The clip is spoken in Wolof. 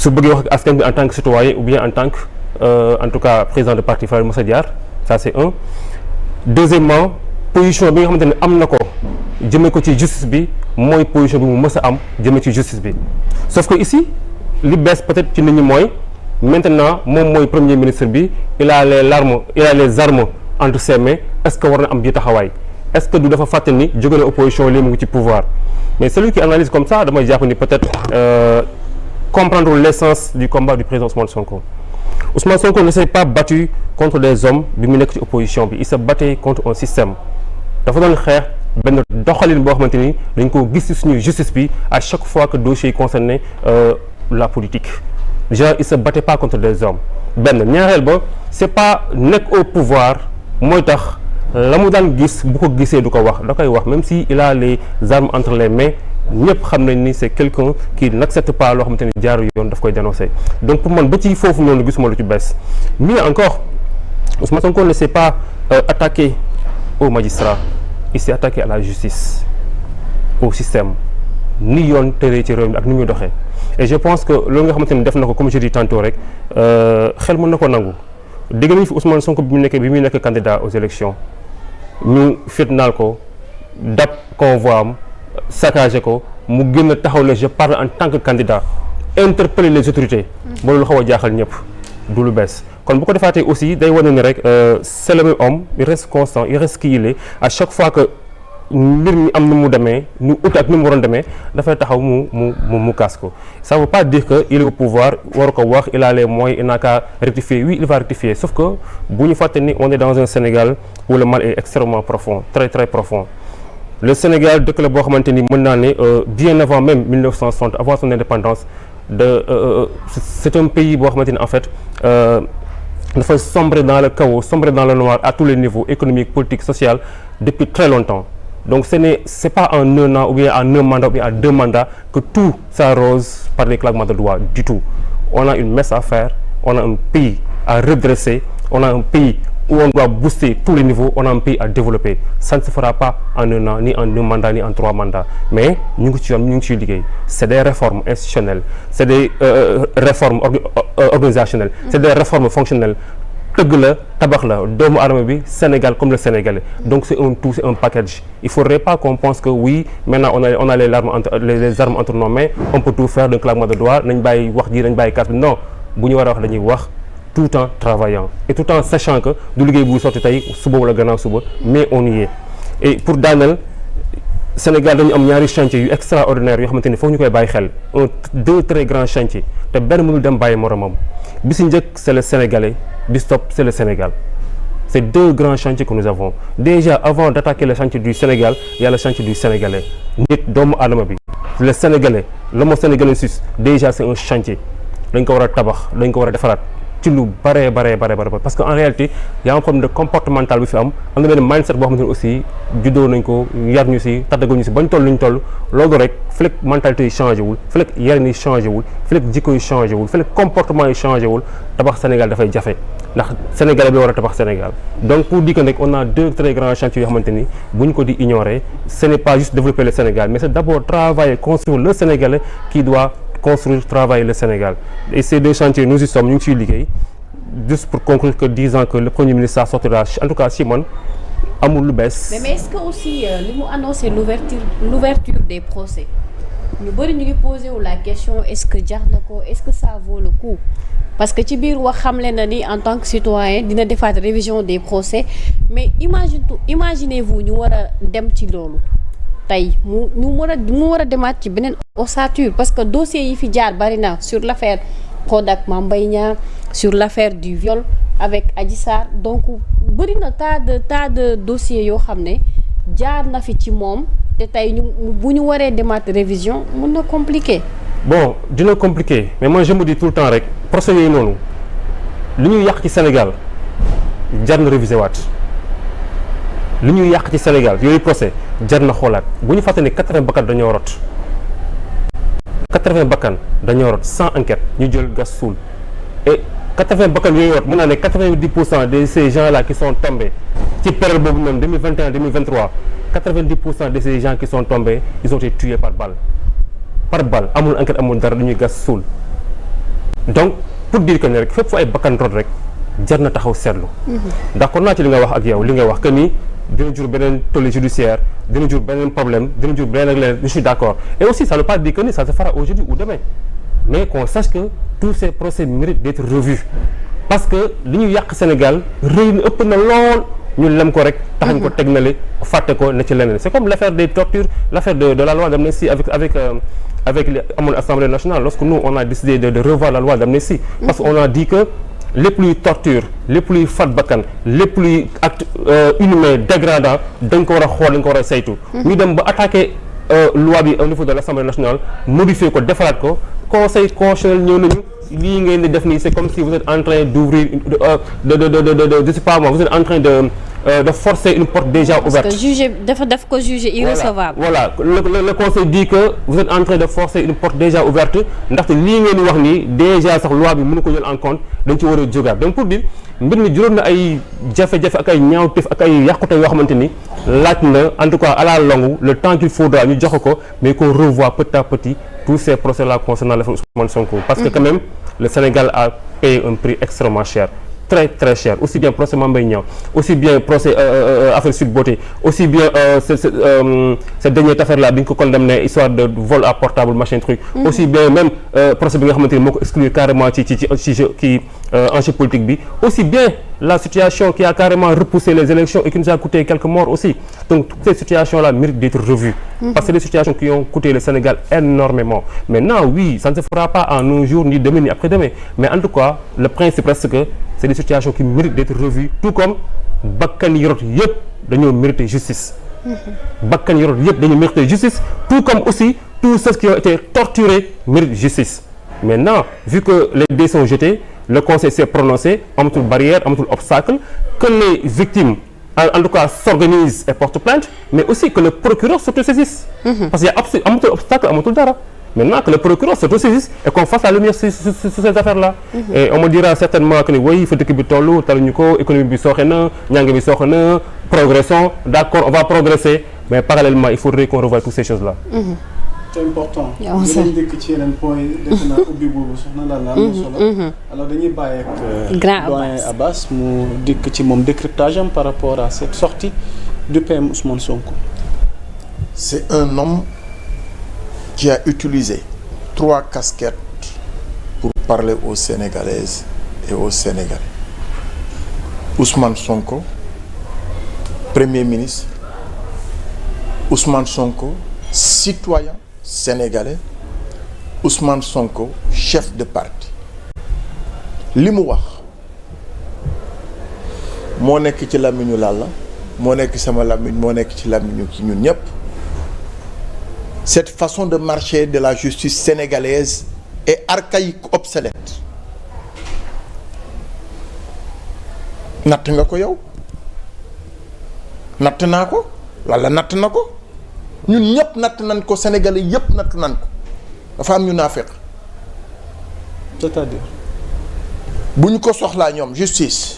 su bëggee wax ak askan bi en tant que citoyen ou bien en tant que en tout cas président de parti fa Moussa Diar ça c'est un. Deuxièmement position bi nga xamante ne am na ko jëmee ko ci justice bi mooy position bi mu mës a am jëmee ci justice bi sauf que ici li bees peut-être ci nit ñi mooy maintenant moom mooy premier ministre bi il a les armes entre ses mains est-ce que war na am bii taxawaay est-ce que du dafa fàtte ni jóge na opposition léegi mu ngi ci pouvoir mais celui qui analyse comme ça damay jàpp ni peut-être comprendre l'essence du combat du président Ousmane Sonko. Ousmane Sonko ne s'est pas battu contre des hommes bi mu nekk ci opposition bi il se battait contre un système dafa doon xeex benn doxalin boo xamante ni dañ ko gis ci suñu justice bi à chaque fois que dossier yi concerné la politique genre il se battait pas contre des hommes benn ñaareel ba c'est pas nekk au pouvoir mooy tax la mu daan gis bu ko gisee du ko wax da koy wax même si il a les armes entre les mains ñëpp xam nañ ni c'est quelqu'un qui n'accepte pas loo xamante ni jaaru yoon daf koy dénoncer donc pour man ba ci foofu noonu gisuma lu ci bees mieux encore Ousmane Sonko ne s'est pas attaqué aux magistrats il s'est attaqué à la justice au système ni yoon tëree ci réew mi ak ni muy doxee et je pense que loolu nga xamante ni def na ko comme je dis tantôt rek xel mën na ko nangu dégg nañu fi Ousmane Sonko bi muy nekk candidat aux élections ñu fitnaal ko dab convoi am saccagé ko mu gën a taxaw ne je parle en tant que candidat interpeller les autorités ba lu xaw a jaaxal ñëpp du lu bees kon bu ko defaatee aussi day wane ni rek c'est le même homme il reste constant il reste qui il est à chaque fois que mbir mi am na mu demee ñu ut ak ni mu waroon demee dafay taxaw mu kaas ko ça veut pas dire que il est au pouvoir war ko wax il a les moyens il n'a qu'à rectifier oui il va rectifier sauf que bu ñu fàtte ni on est dans un Sénégal où le mal est extrêmement profond très très profond. Le Sénégal dëkk la boo xamante ni mën naa ne bien avant même 1960 avant son indépendance c'est un pays boo xamante ni en fait dafa sombrer dans le chaos sombrer dans le noir à tous les niveaux économique politique social depuis très longtemps donc c'est pas en un an ou bien en un mandat ou bien en 2 mandats que tout s'arrose par des claquements de doigts du tout on a une messe à faire on a un pays à redresser on a un pays où on doit booster tous les niveaux on a un pays à développer ça ne se fera pas en un an ni en 2 mandats ni en 3 mandats mais ñu ngi ci yoon ñu ngi ciy liggéey c'est des réformes institutionnelles c'est des réformes organisationnelles c'est des réformes fonctionnelles tëgg la tabax la doomu aadama bi Sénégal comme le Sénégalais donc c'est un tout c'est un package il faudrait pas qu'on pense que oui maintenant on a les armes entre nos mains on peut tout faire d'un claquement de doigts nañ bàyyi wax ji nañ bàyyi carte bi non bu ñu war a wax dañuy wax tout en travaillant et tout en sachant que du liggéey buy sotti tey suba wala gannaaw suba mais on y est et pour daaneel Sénégal dañu am ñaari chantier yu extraordinaire yoo xamante ni foog ñu koy bàyyi xel deux très grands chantiers te benn mënul dem bàyyi moromam bi si njëkk c'est le Sénégalais bi stop c'est le Sénégal c'est 2 grands chantiers que nous avons déjà avant d'attaquer le chantier du Sénégal il y a le chantier du Sénégalais nit doomu aadama bi le Sénégalais l'homo sénégalensis déjà c'est un chantier dañ ko war a tabax dañ ko war a defaraat ci lu bare parce que en réalité y a un problème de comportemental bi fi am na benn mindset boo xamante ne aussi juddoo nañ ko yar ñu si tàggatoo ñu si bañ toll lu ñu toll loolu rek fekk mentalité yi changé wul fekk yarin yi changé wul fekk jikko yi changé wul fekk comportement yi changé wul tabax Sénégal dafay jafe ndax Sénégalais bi war a tabax Sénégal donc pour dire que nag on a 2 très grands chantiers yoo xamante ni bu ñu ko di ignorer ce n'est pas juste développer le Sénégal mais c'est d'abord travailler construire le Sénégalais qui doit construire travailler le Sénégal et ces 2 chantiers nous y sommes ñu ngi ciy liggéey juste pour conclure que disant que le premier ministre sortira en tout cas si man amul lu bees. mais est-ce que aussi li mu annoncé l'ouverture des procès ñu bëri ñu ngi posé wu la question est-ce que jar na ko est-ce que ça vaut le coup parce que ci biir wax xamle na ni en tant que citoyen dina defaat révision des procès mais imaginez-vous ñu war a dem ci loolu. tey mu war a demaat ci beneen ossature parce que dossiers yi fi jaar bari na sur l'affaire Prodac Mame Mbaye Niang sur l'affaire du viol avec Adji Sarr donc bari na tas de dossiers yoo xam ne jaar na fi ci moom te tey bu ñu waree demaat révision mën na compliqué. bon dina compliqué mais moi je me dis tout le temps rek procès yooyu noonu li ñuy yàq ci Sénégal jar na réviser waat. li ñuy yàq ci Sénégal yooyu procès jar na xoolaat bu ñu fàtte ne 80 bakkan dañoo rot 80 bakkan dañoo rot sans enquête ñu jël gas suul et 80 bakkan yooyu rot mën naa ne 90% de ces gens-là qui sont tombés ci période boobu même 2021 2023 90% de ces gens qui sont tombés ils ont été tués par balle amul enquête amul dara dañuy gas suul donc pour dire que ne rek fépp fu ay bakkan rot rek jar na taxaw seetlu. d'accord naa ci li nga wax ak yow li nga wax que ni dina jur beneen tollé judiciaire dina jur beneen problème dina jur beneen ak leneen je suis d'accord et aussi ça ne veut pas dire que ni ça se fera aujourd'hui ou demain mais qu'on sache que tous ces procès méritent d'être revus parce que li ñu yàq Sénégal rëy na ëpp na lool ñu lem ko rek taxañ ko teg na le fàtte ko ne ci leneen c'est comme l'affaire des tortures l'affaire de la loi d'amnistie avec les amoon Assemblée nationale lorsque nous on a décidé de revoir la loi d'amnistie parce qu'on a dit que lépp luy torture lépp luy fat bakkan lépp luy acte inhumain dégradant dañ ko war a xool dañ ko war a saytu ñu dem ba attaquer loi bi au niveau de l'Assemblée nationale modifier ko defaraat ko conseil constitutionnel ñëw nañu lii ngeen di def nii c'est comme si vous êtes en train d'ouvrir je sais pas moi vous êtes en train de forcer une porte déjà ouverte. parce que juger dafa def ko juger irrecevable. voilà le conseil dit que vous êtes en train de forcer une porte déjà ouverte ndaxte lii ngeen di wax nii déjà sax loi bi mënu ko jël en compte dañ ci war a jógaat donc pour dire mbir mi juróom na ay jafe-jafe ak ay ñaawteef ak ay yàqute yoo xamante ni laaj na en tout cas à la longue le temps qu'il faudra ñu joxe ko mais qu'on revoie petit à petit tous ces procès-là concernant l'affaire Ousmane Sonko parce que quand même le Sénégal a payé un prix extrêmement cher très très cher aussi bien procès Mame Mbaye Niang aussi bien procès affaire Sweet Beauté aussi bien cette dernière affaire là bi ñu ko condamné histoire de vol à portable machin truc aussi bien même procès bi nga xamante ni moo ko exclure carrément ci enjeu politique bi aussi bien la situation qui a carrément repoussé les élections et qui nous a coûté quelques morts aussi donc toutes ces situations là méritent d'être revues parce que c'est des situations qui ont coûté le Sénégal énormément maintenant oui ça ne se fera pas en un jour ni demain ni après-demain mais en tout cas le principe reste que c'est des situations qui méritent d'être revues tout comme bakkan yi rot yëpp dañoo mériter justice bakkan yi rot yëpp dañoo mériter justice tout comme aussi tous ceux qui ont été torturés méritent justice maintenant vu que les dés sont jetés le conseil s'est prononcé amatul barrière amatul obstacle que les victimes en tout cas s'organisent et portent plainte mais aussi que le procureur s'autosaisisse parce que y a amatul obstacle amatul dara maintenant que le procureur s'autosaisisse et qu'on fasse la lumière sur ces affaires-là et on me dira certainement que ni oui fa dëkk bi tollu taluñu ko économie bi sooxe na njàng bi sooxe na progressons d'accord on va progresser mais parallèlement il faudrait qu'on revoie toutes ces choses-là c'est important. dinañ dëkk ci yeneen point yi defe naa ubbi boobu soxna daal la am na solo. alors dañuy bàyyi ak doyen Abass mu dikk ci moom décryptage am par rapport à cette sortie du PM Ousmane Sonko. C'est un homme qui a utilisé 3 casquettes pour parler aux Sénégalaises et aux Sénégalais. Ousmane Sonko, Premier ministre. Ousmane Sonko, citoyen sénégalais. Ousmane Sonko, chef de parti. li mu wax moo nekk ci làmmiñu Lalla moo nekk sama làmmiñ moo nekk ci làmmiñu ci ñun ñëpp. Cette façon de marcher de la justice sénégalaise est archaïque, obsolète. natt nga ko yow natt naa ko Lalla natt na ko ñun ñëpp natt nañ ko sénégalais yëpp natt nañ ko dafa am ñu naafeq. c'est-à-dire bu ñu ko soxlaa ñoom justice